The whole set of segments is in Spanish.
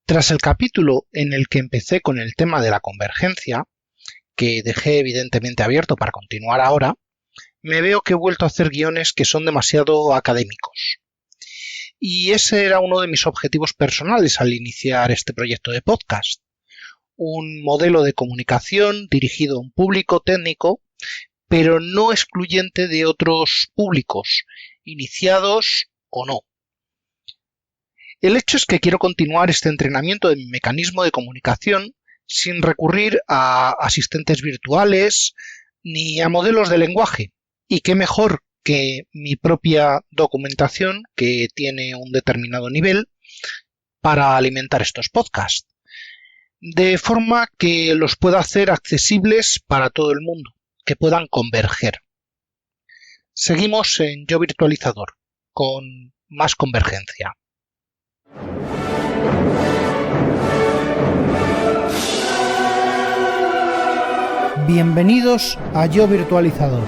Tras el capítulo en el que empecé con el tema de la convergencia, que dejé evidentemente abierto para continuar ahora, me veo que he vuelto a hacer guiones que son demasiado académicos. Y ese era uno de mis objetivos personales al iniciar este proyecto de podcast. Un modelo de comunicación dirigido a un público técnico, pero no excluyente de otros públicos, iniciados o no. El hecho es que quiero continuar este entrenamiento de mi mecanismo de comunicación sin recurrir a asistentes virtuales ni a modelos de lenguaje. Y qué mejor que mi propia documentación, que tiene un determinado nivel, para alimentar estos podcasts, de forma que los pueda hacer accesibles para todo el mundo, que puedan converger. Seguimos en Yo Virtualizador, con más convergencia. Bienvenidos a Yo Virtualizador.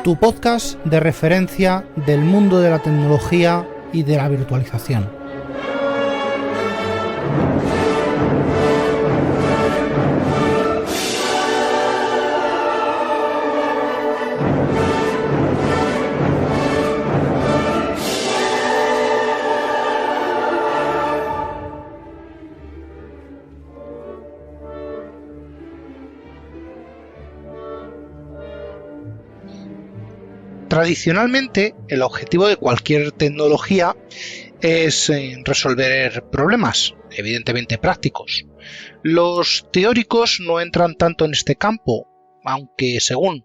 Tu podcast de referencia del mundo de la tecnología y de la virtualización. Tradicionalmente, el objetivo de cualquier tecnología es resolver problemas, evidentemente prácticos. Los teóricos no entran tanto en este campo, aunque según.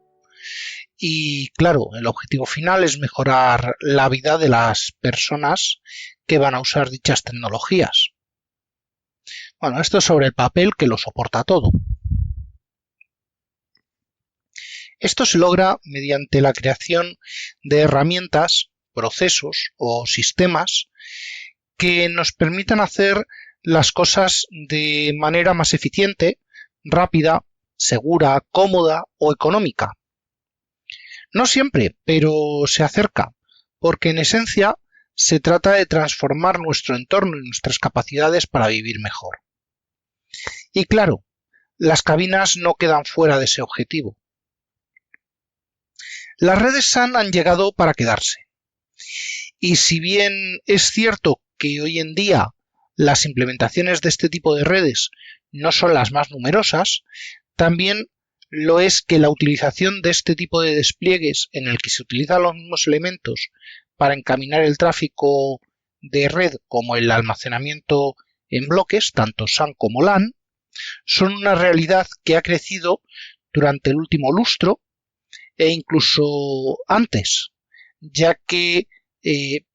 Y claro, el objetivo final es mejorar la vida de las personas que van a usar dichas tecnologías. Bueno, esto es sobre el papel que lo soporta todo. Esto se logra mediante la creación de herramientas, procesos o sistemas que nos permitan hacer las cosas de manera más eficiente, rápida, segura, cómoda o económica. No siempre, pero se acerca, porque en esencia se trata de transformar nuestro entorno y nuestras capacidades para vivir mejor. Y claro, las cabinas no quedan fuera de ese objetivo. Las redes SAN han llegado para quedarse. Y si bien es cierto que hoy en día las implementaciones de este tipo de redes no son las más numerosas, también lo es que la utilización de este tipo de despliegues en el que se utilizan los mismos elementos para encaminar el tráfico de red como el almacenamiento en bloques, tanto SAN como LAN, son una realidad que ha crecido durante el último lustro e incluso antes, ya que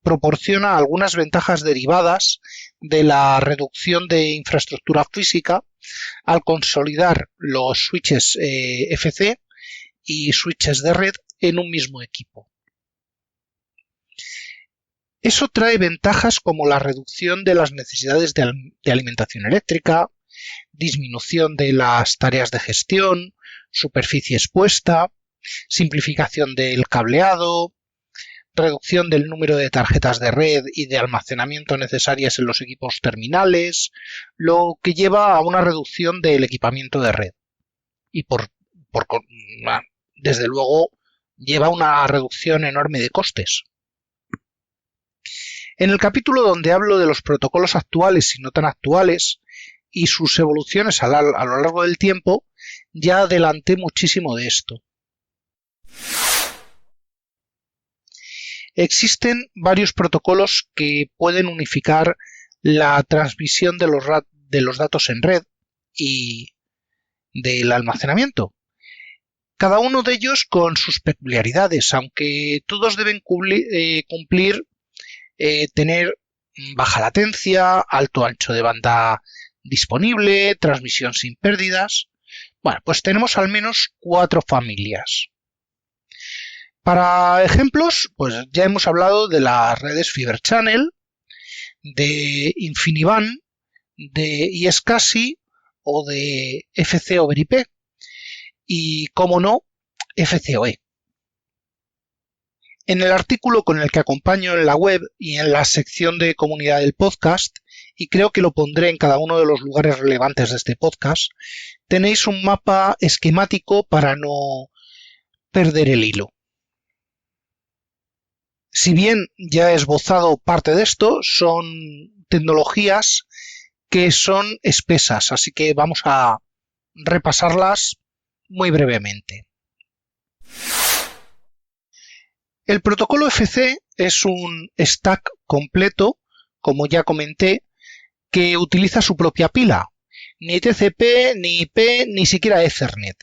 proporciona algunas ventajas derivadas de la reducción de infraestructura física al consolidar los switches FC y switches de red en un mismo equipo. Eso trae ventajas como la reducción de las necesidades de alimentación eléctrica, disminución de las tareas de gestión, superficie expuesta, simplificación del cableado, reducción del número de tarjetas de red y de almacenamiento necesarias en los equipos terminales, lo que lleva a una reducción del equipamiento de red. Y desde luego lleva a una reducción enorme de costes. En el capítulo donde hablo de los protocolos actuales y no tan actuales y sus evoluciones a lo largo del tiempo, ya adelanté muchísimo de esto. Existen varios protocolos que pueden unificar la transmisión de los datos en red y del almacenamiento. Cada uno de ellos con sus peculiaridades, aunque todos deben tener baja latencia, alto ancho de banda disponible, transmisión sin pérdidas. Bueno, pues tenemos al menos 4 familias. Para ejemplos, pues ya hemos hablado de las redes Fiber Channel, de InfiniBand, de iSCSI o de FC over IP y, como no, FCOE. En el artículo con el que acompaño en la web y en la sección de comunidad del podcast, y creo que lo pondré en cada uno de los lugares relevantes de este podcast, tenéis un mapa esquemático para no perder el hilo. Si bien ya he esbozado parte de esto, son tecnologías que son espesas, así que vamos a repasarlas muy brevemente. El protocolo FC es un stack completo, como ya comenté, que utiliza su propia pila, ni TCP, ni IP, ni siquiera Ethernet.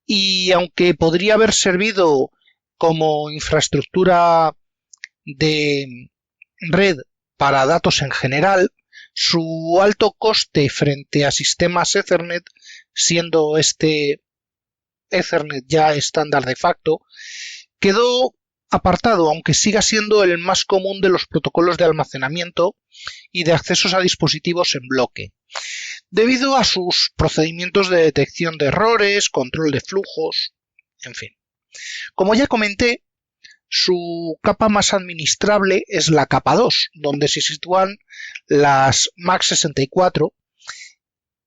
Y aunque podría haber servido como infraestructura de red para datos en general, su alto coste frente a sistemas Ethernet, siendo este Ethernet ya estándar de facto, quedó apartado, aunque siga siendo el más común de los protocolos de almacenamiento y de accesos a dispositivos en bloque, debido a sus procedimientos de detección de errores, control de flujos, en fin. Como ya comenté, su capa más administrable es la capa 2, donde se sitúan las Mac 64,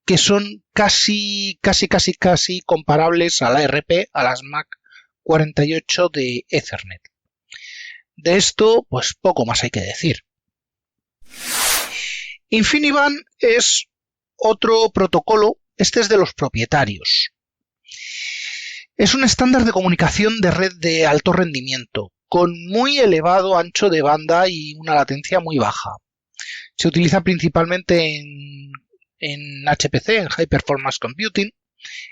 que son casi comparables a la RP, a las Mac 48 de Ethernet. De esto, pues poco más hay que decir. InfiniBand es otro protocolo, este es de los propietarios. Es un estándar de comunicación de red de alto rendimiento, con muy elevado ancho de banda y una latencia muy baja. Se utiliza principalmente en HPC, en High Performance Computing,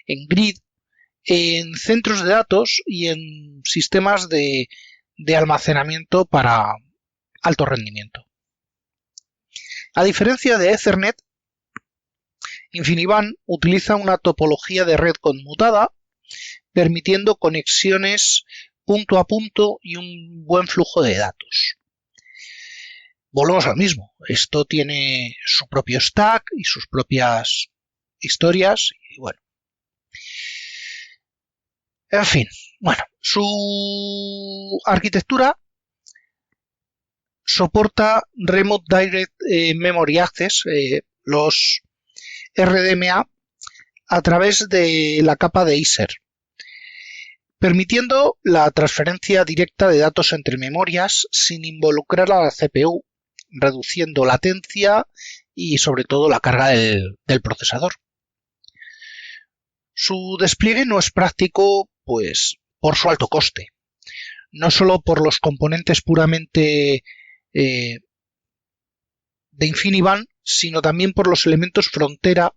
en Grid, en centros de datos y en sistemas de almacenamiento para alto rendimiento. A diferencia de Ethernet, InfiniBand utiliza una topología de red conmutada, permitiendo conexiones punto a punto y un buen flujo de datos. Volvemos al mismo. Esto tiene su propio stack y sus propias historias y bueno. En fin, bueno, su arquitectura soporta Remote Direct Memory Access, los RDMA, a través de la capa de ISER, permitiendo la transferencia directa de datos entre memorias sin involucrar a la CPU, reduciendo latencia y sobre todo la carga del procesador. Su despliegue no es práctico, pues, por su alto coste, no solo por los componentes puramente de InfiniBand, sino también por los elementos frontera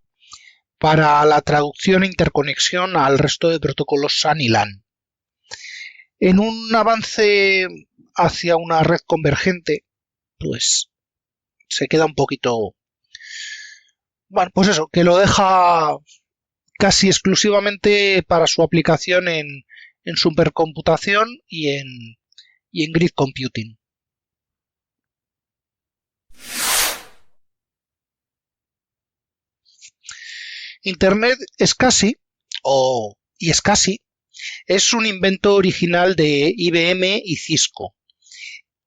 para la traducción e interconexión al resto de protocolos SAN y LAN. En un avance hacia una red convergente, pues se queda un poquito, bueno, pues eso, que lo deja casi exclusivamente para su aplicación en supercomputación y en grid computing. Internet SCSI y SCSI es un invento original de IBM y Cisco,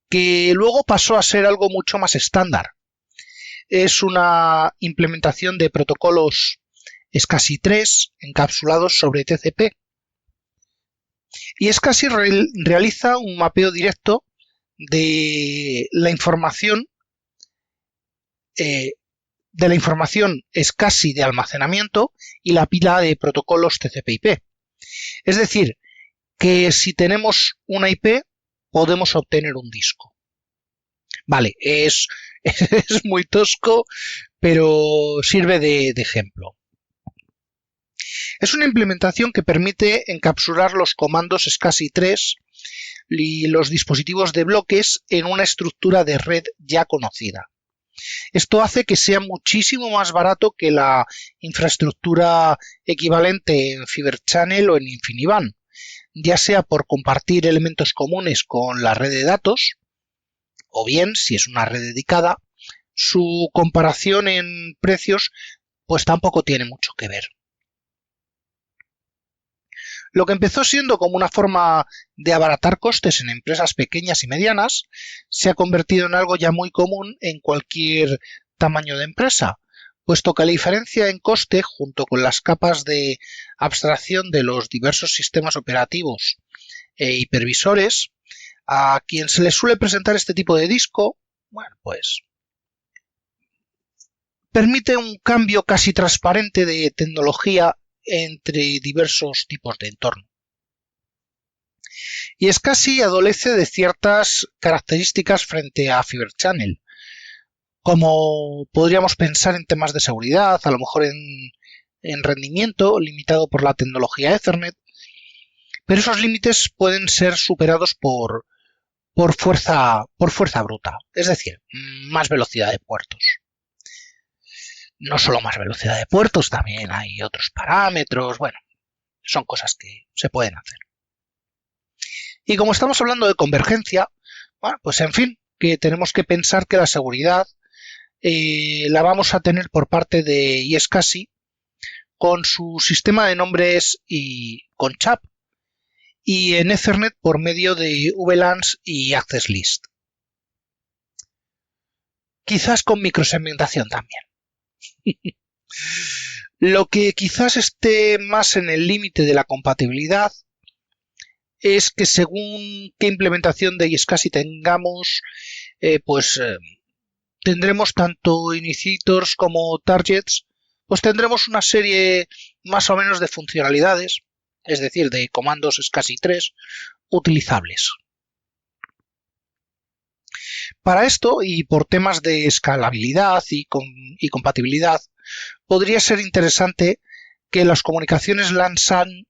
que luego pasó a ser algo mucho más estándar. Es una implementación de protocolos SCSI 3 encapsulados sobre TCP. Y SCSI realiza un mapeo directo de la información SCSI de almacenamiento y la pila de protocolos TCP/IP. Es decir, que si tenemos una IP podemos obtener un disco. Vale, es muy tosco, pero sirve de ejemplo. Es una implementación que permite encapsular los comandos SCSI 3 y los dispositivos de bloques en una estructura de red ya conocida. Esto hace que sea muchísimo más barato que la infraestructura equivalente en Fibre Channel o en InfiniBand, ya sea por compartir elementos comunes con la red de datos, o bien, si es una red dedicada, su comparación en precios pues tampoco tiene mucho que ver. Lo que empezó siendo como una forma de abaratar costes en empresas pequeñas y medianas, se ha convertido en algo ya muy común en cualquier tamaño de empresa, puesto que la diferencia en coste, junto con las capas de abstracción de los diversos sistemas operativos e hipervisores, a quien se le suele presentar este tipo de disco, bueno, pues permite un cambio casi transparente de tecnología entre diversos tipos de entorno. Y SCSI adolece de ciertas características frente a Fibre Channel, como podríamos pensar en temas de seguridad, a lo mejor en rendimiento, limitado por la tecnología Ethernet, pero esos límites pueden ser superados por fuerza bruta, es decir, más velocidad de puertos. No solo más velocidad de puertos, también hay otros parámetros, bueno, son cosas que se pueden hacer. Y como estamos hablando de convergencia, bueno, pues en fin, que tenemos que pensar que la seguridad la vamos a tener por parte de iSCSI con su sistema de nombres y con CHAP y en Ethernet por medio de VLANs y Access List. Quizás con microsegmentación también. Lo que quizás esté más en el límite de la compatibilidad es que según qué implementación de iSCSI tengamos, tendremos tanto initiators como targets, pues tendremos una serie más o menos de funcionalidades, es decir, de comandos SCSI 3 utilizables. Para esto, y por temas de escalabilidad y compatibilidad, podría ser interesante que las comunicaciones LAN-SAN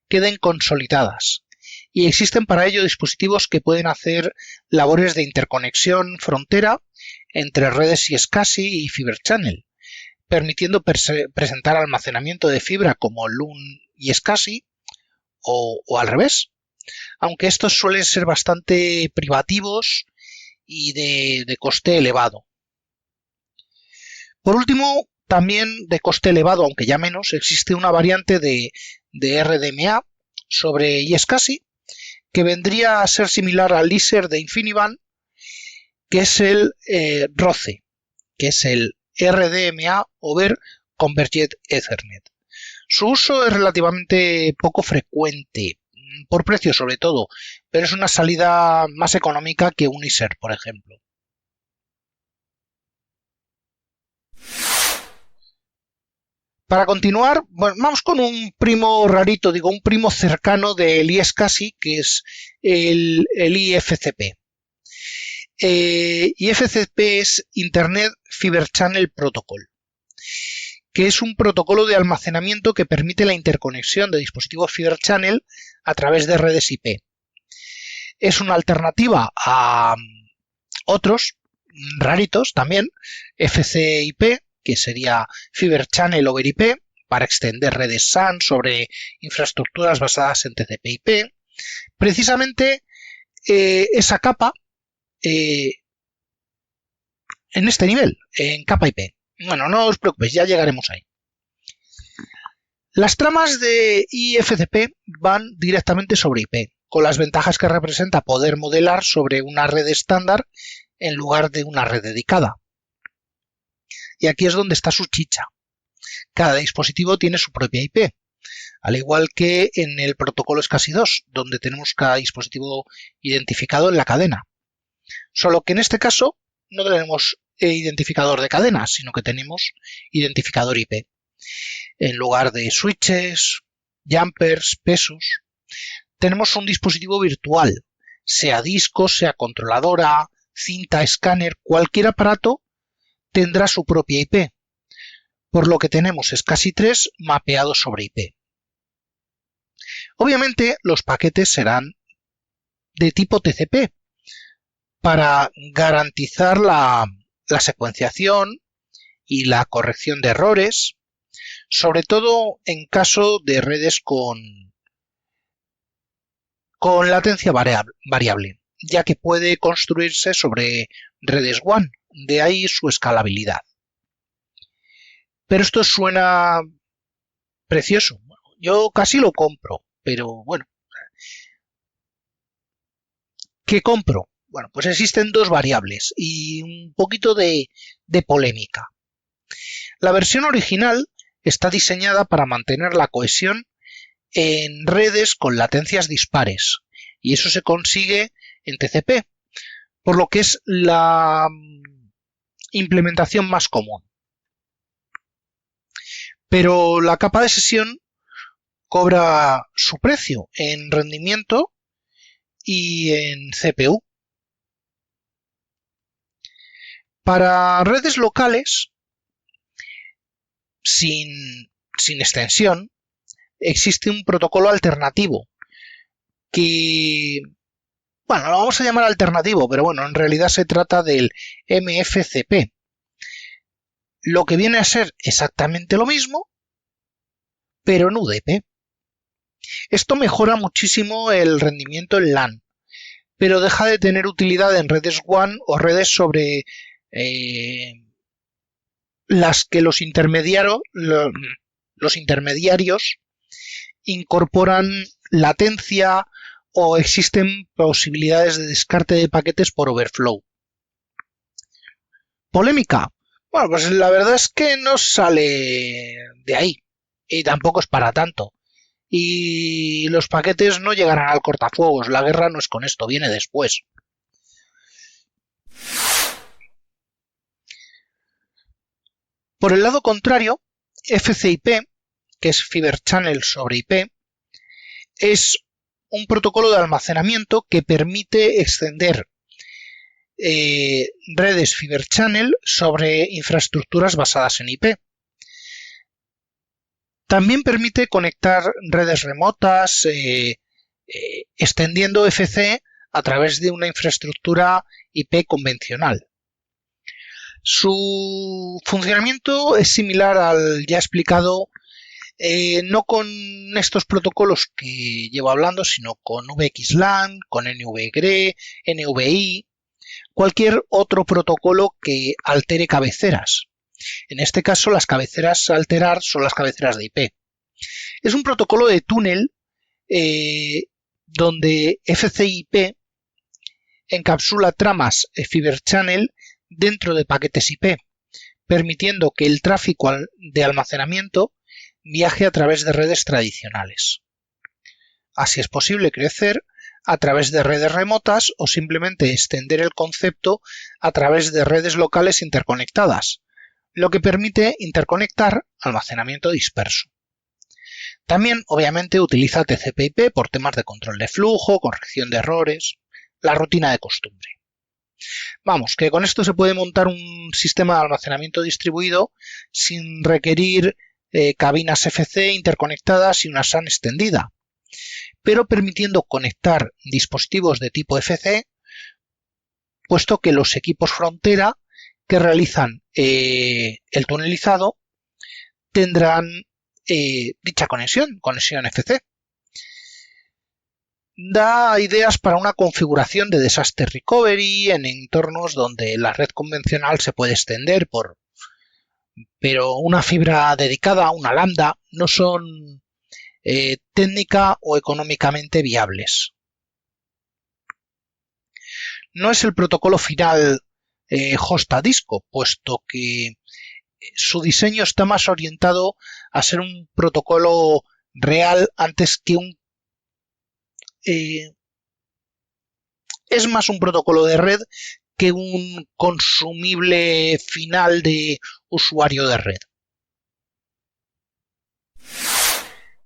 queden consolidadas, y existen para ello dispositivos que pueden hacer labores de interconexión frontera entre redes iSCSI y Fibre Channel, permitiendo presentar almacenamiento de fibra como LUN y SCSI o al revés, aunque estos suelen ser bastante privativos y de coste elevado. Por último, también de coste elevado, aunque ya menos, existe una variante de RDMA sobre iSCSI que vendría a ser similar al ISER de InfiniBand, que es el ROCE, que es el RDMA over Converged Ethernet. Su uso es relativamente poco frecuente, por precio sobre todo, pero es una salida más económica que un ISER, por ejemplo. Para continuar, bueno, vamos con un primo rarito, un primo cercano del iSCSI, que es el IFCP. IFCP es Internet Fibre Channel Protocol, que es un protocolo de almacenamiento que permite la interconexión de dispositivos Fibre Channel a través de redes IP. Es una alternativa a otros raritos también, FCIP, que sería Fibre Channel over IP, para extender redes SAN sobre infraestructuras basadas en TCP/IP. Precisamente esa capa en este nivel, en capa IP. Bueno, no os preocupéis, ya llegaremos ahí. Las tramas de IFCP van directamente sobre IP, con las ventajas que representa poder modelar sobre una red estándar en lugar de una red dedicada. Y aquí es donde está su chicha. Cada dispositivo tiene su propia IP, al igual que en el protocolo SCSI 2, donde tenemos cada dispositivo identificado en la cadena. Solo que en este caso no tenemos identificador de cadena, sino que tenemos identificador IP. En lugar de switches, jumpers, pesos, tenemos un dispositivo virtual, sea disco, sea controladora, cinta, escáner, cualquier aparato tendrá su propia IP, por lo que tenemos SCSI 3 mapeado sobre IP. Obviamente los paquetes serán de tipo TCP para garantizar la secuenciación y la corrección de errores, sobre todo en caso de redes con latencia variable, ya que puede construirse sobre redes WAN, de ahí su escalabilidad. Pero esto suena precioso. Yo casi lo compro, pero bueno. ¿Qué compro? Bueno, pues existen dos variables y un poquito de polémica. La versión original está diseñada para mantener la cohesión en redes con latencias dispares, y eso se consigue en TCP, por lo que es la implementación más común. Pero la capa de sesión cobra su precio en rendimiento y en CPU. Para redes locales sin extensión existe un protocolo alternativo que, bueno, lo vamos a llamar alternativo, pero bueno, en realidad se trata del MFCP, lo que viene a ser exactamente lo mismo, pero en UDP. Esto mejora muchísimo el rendimiento en LAN, pero deja de tener utilidad en redes WAN o redes sobre las que los intermediarios incorporan latencia o existen posibilidades de descarte de paquetes por overflow. ¿Polémica? Bueno, pues la verdad es que no sale de ahí y tampoco es para tanto. Y los paquetes no llegarán al cortafuegos, la guerra no es con esto, viene después. Por el lado contrario, FCIP, que es Fiber Channel sobre IP, es un protocolo de almacenamiento que permite extender redes Fiber Channel sobre infraestructuras basadas en IP. También permite conectar redes remotas, extendiendo FC a través de una infraestructura IP convencional. Su funcionamiento es similar al ya explicado, no con estos protocolos que llevo hablando, sino con VXLAN, con NVGRE, NVI, cualquier otro protocolo que altere cabeceras. En este caso, las cabeceras a alterar son las cabeceras de IP. Es un protocolo de túnel donde FCIP encapsula tramas Fiber Channel dentro de paquetes IP, permitiendo que el tráfico de almacenamiento viaje a través de redes tradicionales. Así es posible crecer a través de redes remotas o simplemente extender el concepto a través de redes locales interconectadas, lo que permite interconectar almacenamiento disperso. También, obviamente, utiliza TCP/IP por temas de control de flujo, corrección de errores, la rutina de costumbre. Vamos, que con esto se puede montar un sistema de almacenamiento distribuido sin requerir cabinas FC interconectadas y una SAN extendida, pero permitiendo conectar dispositivos de tipo FC, puesto que los equipos frontera que realizan el tunelizado tendrán dicha conexión FC. Da ideas para una configuración de disaster recovery en entornos donde la red convencional se puede extender pero una fibra dedicada a una lambda no son técnica o económicamente viables. No es el protocolo final host a disco, puesto que su diseño está más orientado a ser un protocolo real antes que es más un protocolo de red que un consumible final de usuario de red.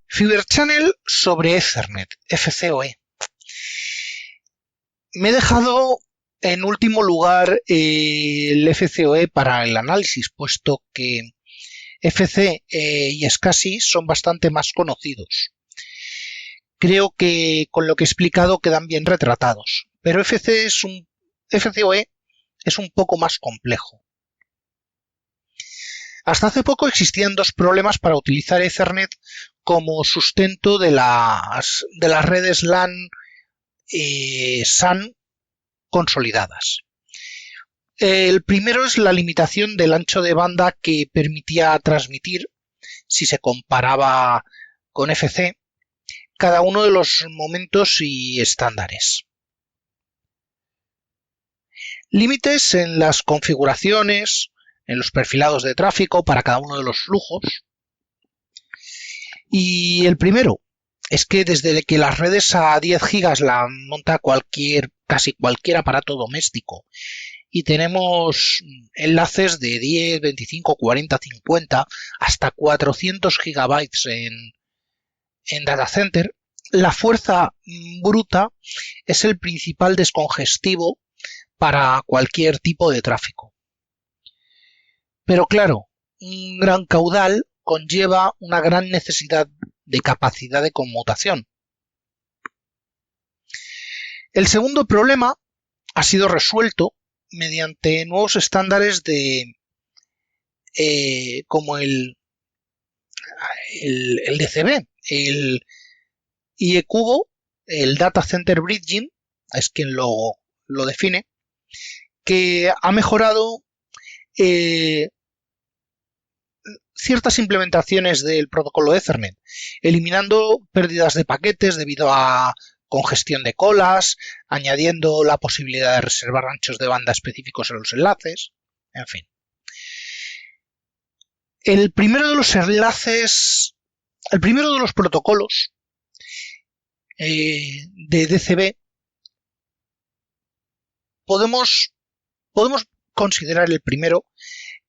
Fiber Channel sobre Ethernet, FCOE. Me he dejado en último lugar el FCOE para el análisis, puesto que FC y SCSI son bastante más conocidos. Creo que con lo que he explicado quedan bien retratados, pero FCOE es un poco más complejo. Hasta hace poco existían dos problemas para utilizar Ethernet como sustento de las redes LAN SAN consolidadas. El primero es la limitación del ancho de banda que permitía transmitir, si se comparaba con FC, cada uno de los momentos y estándares. Límites en las configuraciones, en los perfilados de tráfico para cada uno de los flujos. Y el primero es que desde que las redes a 10 gigas la monta casi cualquier aparato doméstico y tenemos enlaces de 10, 25, 40, 50 hasta 400 gigabytes en data center, la fuerza bruta es el principal descongestivo para cualquier tipo de tráfico. Pero claro, un gran caudal conlleva una gran necesidad de capacidad de conmutación. El segundo problema ha sido resuelto mediante nuevos estándares como el DCB, el IE-Cubo, el Data Center Bridging, es quien lo define, que ha mejorado ciertas implementaciones del protocolo Ethernet, eliminando pérdidas de paquetes debido a congestión de colas, añadiendo la posibilidad de reservar anchos de banda específicos en los enlaces, en fin. El primero de los protocolos de DCB podemos considerar el primero,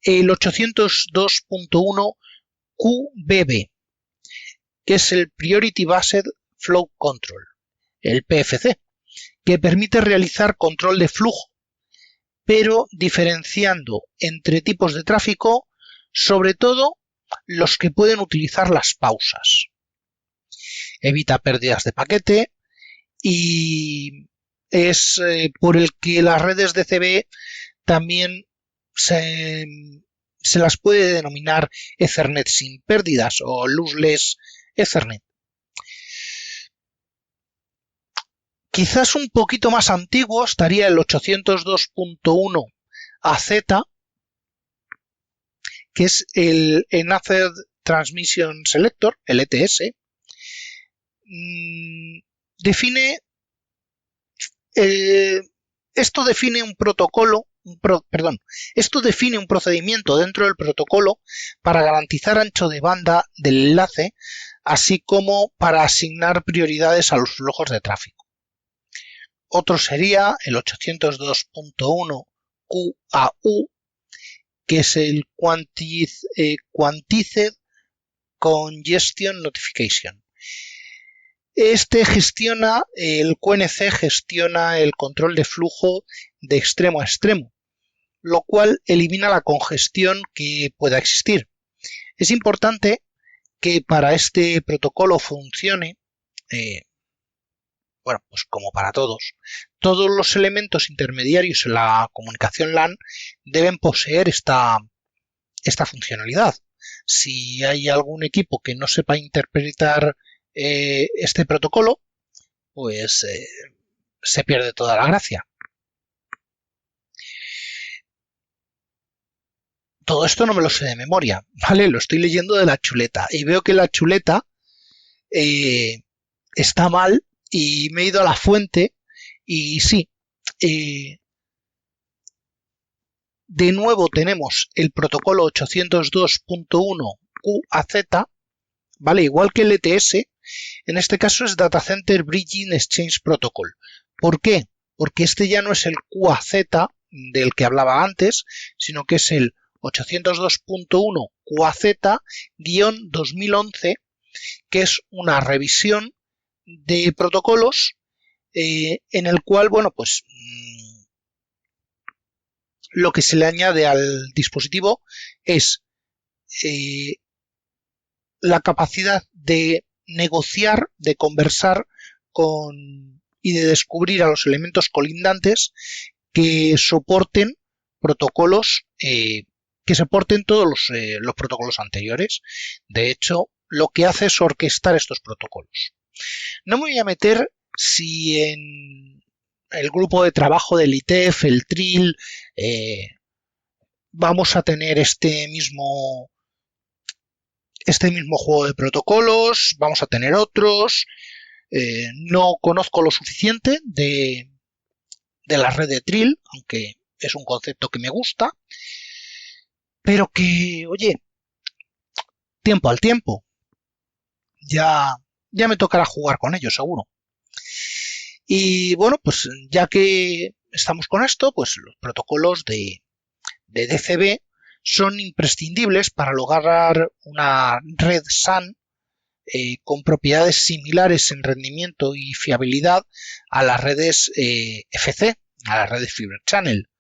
el 802.1 QBB, que es el Priority Based Flow Control, el PFC, que permite realizar control de flujo, pero diferenciando entre tipos de tráfico, sobre todo los que pueden utilizar las pausas. Evita pérdidas de paquete y es por el que las redes DCB también se las puede denominar Ethernet sin pérdidas o lossless Ethernet. Quizás un poquito más antiguo estaría el 802.1 AZ, que es el Enhanced Transmission Selector, el ETS. Esto define un procedimiento dentro del protocolo para garantizar ancho de banda del enlace, así como para asignar prioridades a los flujos de tráfico. Otro sería el 802.1 QAU, que es el Quantized Congestion Notification. El QNC gestiona el control de flujo de extremo a extremo, lo cual elimina la congestión que pueda existir. Es importante que para este protocolo funcione, pues como para todos los elementos intermediarios en la comunicación LAN deben poseer esta funcionalidad. Si hay algún equipo que no sepa interpretar este protocolo, pues se pierde toda la gracia. Todo esto no me lo sé de memoria, ¿vale? Lo estoy leyendo de la chuleta y veo que la chuleta está mal y me he ido a la fuente y sí. De nuevo tenemos el protocolo 802.1 QAZ, ¿vale? Igual que el ETS, en este caso es Data Center Bridging Exchange Protocol. ¿Por qué? Porque este ya no es el QAZ del que hablaba antes, sino que es el 802.1 QAZ-2011, que es una revisión de protocolos en el cual, lo que se le añade al dispositivo es la capacidad de negociar, de conversar y de descubrir a los elementos colindantes que soporten protocolos, que soporten todos los protocolos anteriores. De hecho, lo que hace es orquestar estos protocolos. No me voy a meter si en el grupo de trabajo del ITEF, el TRIL, vamos a tener este mismo juego de protocolos, vamos a tener otros. No conozco lo suficiente de la red de Trill, aunque es un concepto que me gusta, pero que, oye, tiempo al tiempo. Ya me tocará jugar con ellos, seguro. Y bueno, pues ya que estamos con esto, pues los protocolos de DCB son imprescindibles para lograr una red SAN con propiedades similares en rendimiento y fiabilidad a las redes FC, a las redes Fiber Channel.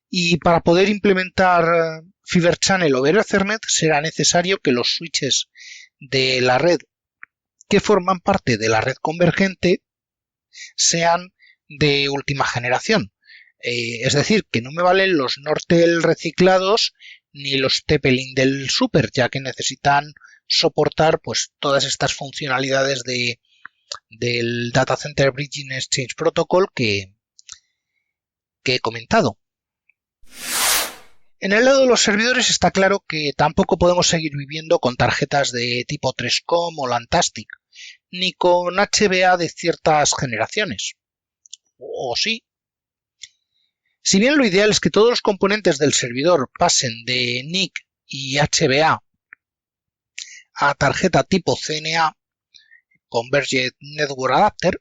Y para poder implementar Fiber Channel over Ethernet será necesario que los switches de la red que forman parte de la red convergente sean de última generación. Es decir, que no me valen los Nortel reciclados ni los TP-Link del Super, ya que necesitan soportar pues todas estas funcionalidades del Data Center Bridging Exchange Protocol que he comentado. En el lado de los servidores está claro que tampoco podemos seguir viviendo con tarjetas de tipo 3Com o Lantastic, ni con HBA de ciertas generaciones. ¿O sí? Si bien lo ideal es que todos los componentes del servidor pasen de NIC y HBA a tarjeta tipo CNA, Converged Network Adapter,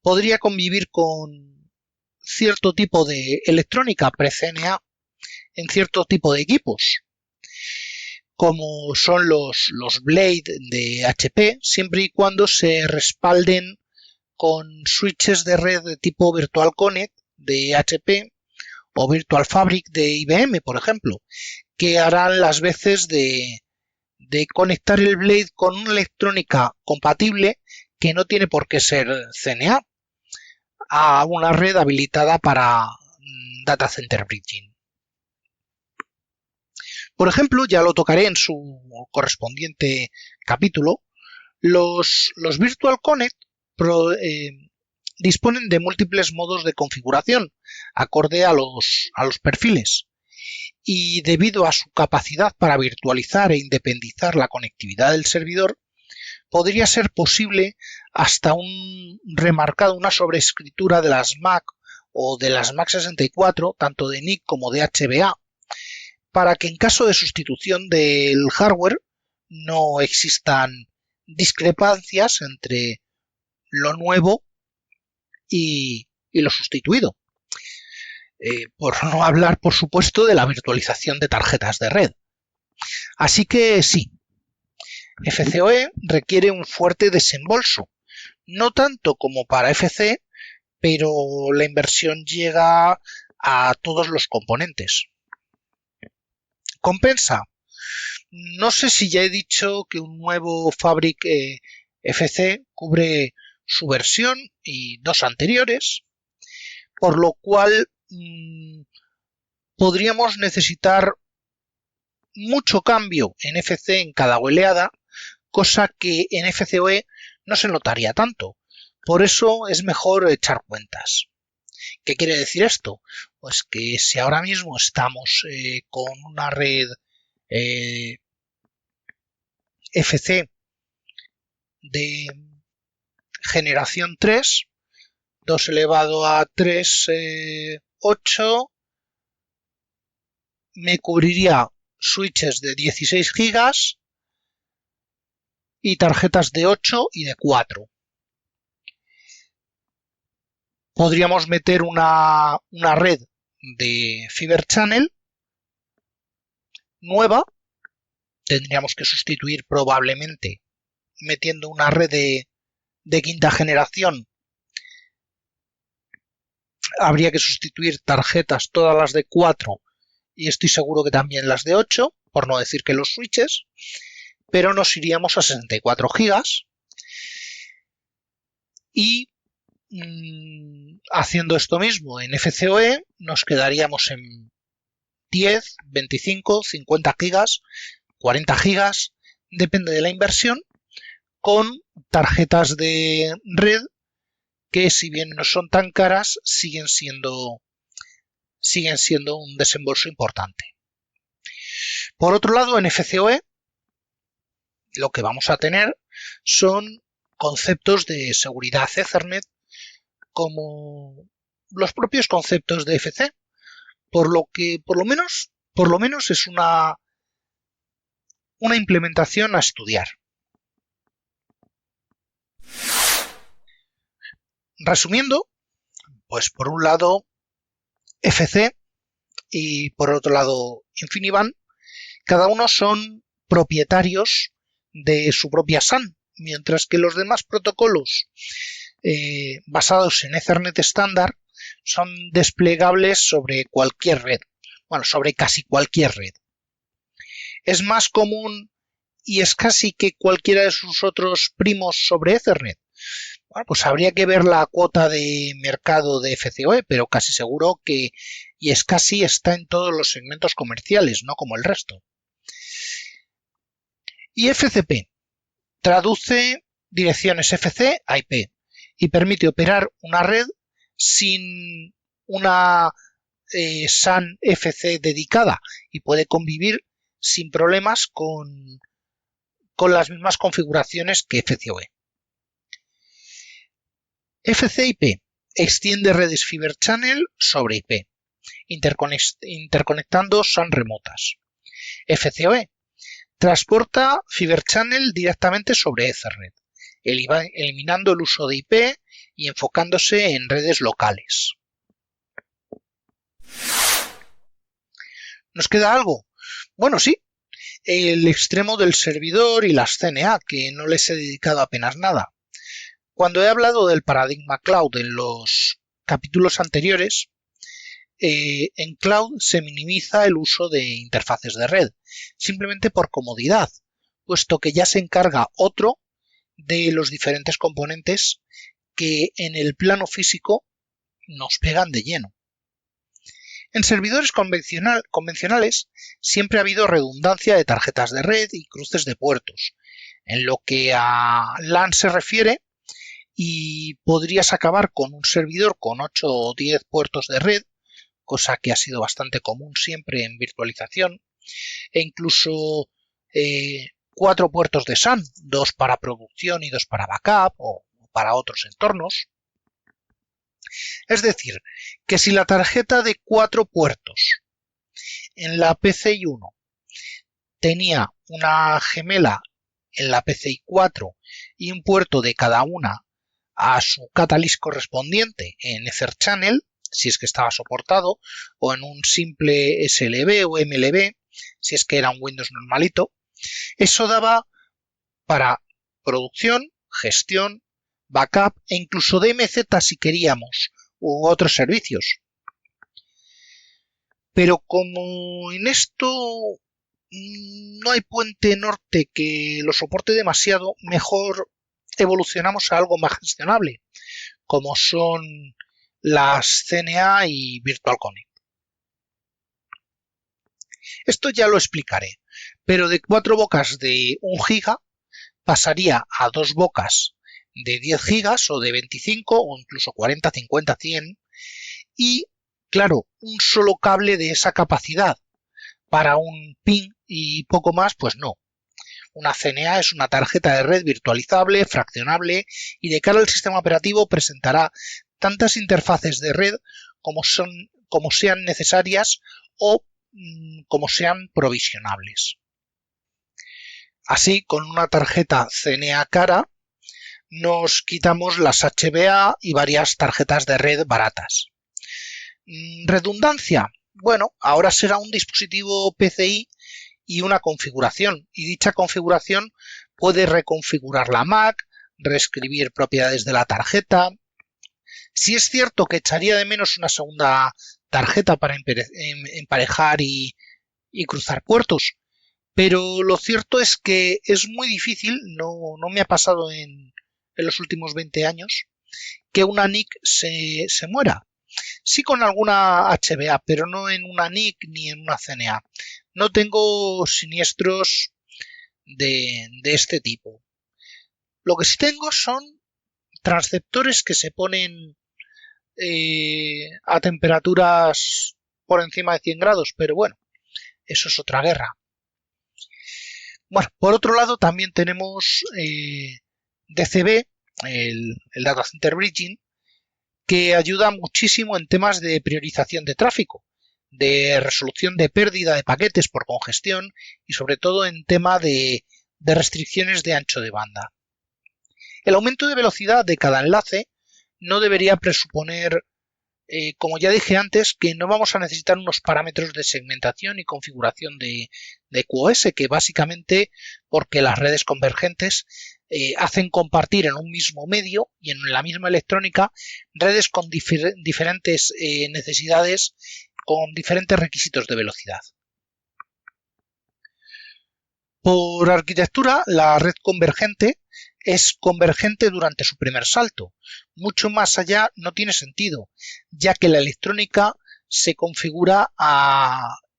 podría convivir con cierto tipo de electrónica pre-CNA en cierto tipo de equipos, como son los Blade de HP, siempre y cuando se respalden con switches de red de tipo Virtual Connect de HP o Virtual Fabric de IBM, por ejemplo, que harán las veces de conectar el Blade con una electrónica compatible que no tiene por qué ser CNA a una red habilitada para Data Center Bridging. Por ejemplo, ya lo tocaré en su correspondiente capítulo, los Virtual Connect disponen de múltiples modos de configuración acorde a los perfiles, y debido a su capacidad para virtualizar e independizar la conectividad del servidor, podría ser posible hasta una sobreescritura de las Mac o de las Mac 64, tanto de NIC como de HBA, para que en caso de sustitución del hardware no existan discrepancias entre lo nuevo y lo sustituido. Por no hablar, por supuesto, de la virtualización de tarjetas de red. Así que sí, FCOE requiere un fuerte desembolso, no tanto como para FC, pero la inversión llega a todos los componentes. ¿Compensa? No sé si ya he dicho que un nuevo Fabric FC cubre su versión y dos anteriores, por lo cual podríamos necesitar mucho cambio en FC en cada oleada, cosa que en FCOE no se notaría tanto. Por eso es mejor echar cuentas. ¿Qué quiere decir esto? Pues que si ahora mismo estamos con una red FC de generación 3, 2 elevado a 3, 8, me cubriría switches de 16 GB y tarjetas de 8 y de 4. Podríamos meter una red de Fiber Channel nueva. Tendríamos que sustituir probablemente metiendo una red de quinta generación. Habría que sustituir tarjetas, todas las de 4, y estoy seguro que también las de 8, por no decir que los switches, pero nos iríamos a 64 GB y haciendo esto mismo en FCOE nos quedaríamos en 10, 25, 50 GB, 40 GB, depende de la inversión, con tarjetas de red que, si bien no son tan caras, siguen siendo un desembolso importante. Por otro lado, en FCOE lo que vamos a tener son conceptos de seguridad Ethernet como los propios conceptos de FC, por lo que por lo menos es una implementación a estudiar. Resumiendo, pues por un lado FC y por otro lado InfiniBand, cada uno son propietarios de su propia SAN, mientras que los demás protocolos basados en Ethernet estándar son desplegables sobre cualquier red, bueno, sobre casi cualquier red. Es más común y es casi que cualquiera de sus otros primos sobre Ethernet. Bueno, pues habría que ver la cuota de mercado de FCOE, pero casi seguro que y es casi está en todos los segmentos comerciales, no como el resto. Y FCP traduce direcciones FC a IP y permite operar una red sin una SAN FC dedicada y puede convivir sin problemas con las mismas configuraciones que FCOE. FCIP extiende redes Fiber Channel sobre IP, interconectando SAN remotas. FCOE transporta Fiber Channel directamente sobre Ethernet, eliminando el uso de IP y enfocándose en redes locales. ¿Nos queda algo? Bueno, sí, el extremo del servidor y las CNA, que no les he dedicado apenas nada. Cuando he hablado del paradigma cloud en los capítulos anteriores, en cloud se minimiza el uso de interfaces de red, simplemente por comodidad, puesto que ya se encarga otro de los diferentes componentes que en el plano físico nos pegan de lleno. En servidores convencionales siempre ha habido redundancia de tarjetas de red y cruces de puertos. En lo que a LAN se refiere, y podrías acabar con un servidor con 8 o 10 puertos de red, cosa que ha sido bastante común siempre en virtualización, e incluso 4 puertos de SAN, 2 para producción y 2 para backup o para otros entornos. Es decir, que si la tarjeta de 4 puertos en la PCI 1 tenía una gemela en la PCI 4 y un puerto de cada una a su catalyst correspondiente en Ether Channel, si es que estaba soportado, o en un simple SLB o MLB, si es que era un Windows normalito, eso daba para producción, gestión, backup e incluso DMZ si queríamos, u otros servicios. Pero como en esto no hay puente norte que lo soporte demasiado, mejor evolucionamos a algo más gestionable, como son las CNA y Virtual Connect. Esto ya lo explicaré, pero de 4 bocas de 1 giga pasaría a 2 bocas de 10 gigas o de 25 o incluso 40, 50, 100 y, claro, un solo cable de esa capacidad para un PIN y poco más, pues no. Una CNA es una tarjeta de red virtualizable, fraccionable y de cara al sistema operativo presentará tantas interfaces de red como sean necesarias o como sean provisionables. Así, con una tarjeta CNA cara, nos quitamos las HBA y varias tarjetas de red baratas. Redundancia. Bueno, ahora será un dispositivo PCI y una configuración, y dicha configuración puede reconfigurar la MAC, reescribir propiedades de la tarjeta. Sí es cierto que echaría de menos una segunda tarjeta para emparejar y cruzar puertos, pero lo cierto es que es muy difícil, no me ha pasado en los últimos 20 años, que una NIC se muera. Sí con alguna HBA, pero no en una NIC ni en una CNA. No tengo siniestros de este tipo. Lo que sí tengo son transceptores que se ponen a temperaturas por encima de 100 grados, pero bueno, eso es otra guerra. Bueno, por otro lado también tenemos DCB, el Data Center Bridging, que ayuda muchísimo en temas de priorización de tráfico, de resolución de pérdida de paquetes por congestión y sobre todo en tema de restricciones de ancho de banda. El aumento de velocidad de cada enlace no debería presuponer, como ya dije antes, que no vamos a necesitar unos parámetros de segmentación y configuración de QoS, que básicamente porque las redes convergentes hacen compartir en un mismo medio y en la misma electrónica redes con diferentes necesidades, con diferentes requisitos de velocidad. Por arquitectura, la red convergente es convergente durante su primer salto. Mucho más allá no tiene sentido, ya que la electrónica se configura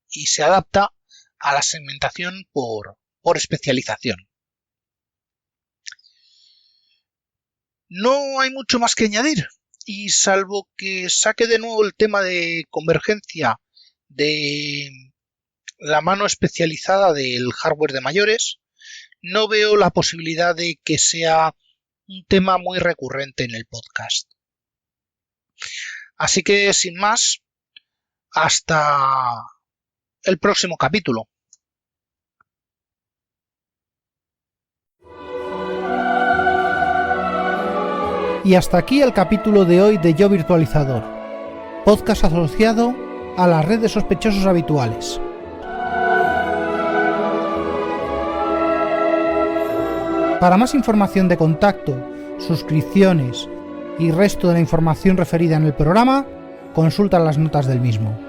y se adapta a la segmentación por especialización. No hay mucho más que añadir, y salvo que saque de nuevo el tema de convergencia de la mano especializada del hardware de mayores, no veo la posibilidad de que sea un tema muy recurrente en el podcast. Así que, sin más, hasta el próximo capítulo. Y hasta aquí el capítulo de hoy de Yo Virtualizador, podcast asociado a la red de sospechosos habituales. Para más información de contacto, suscripciones y resto de la información referida en el programa, consulta las notas del mismo.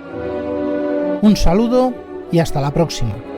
Un saludo y hasta la próxima.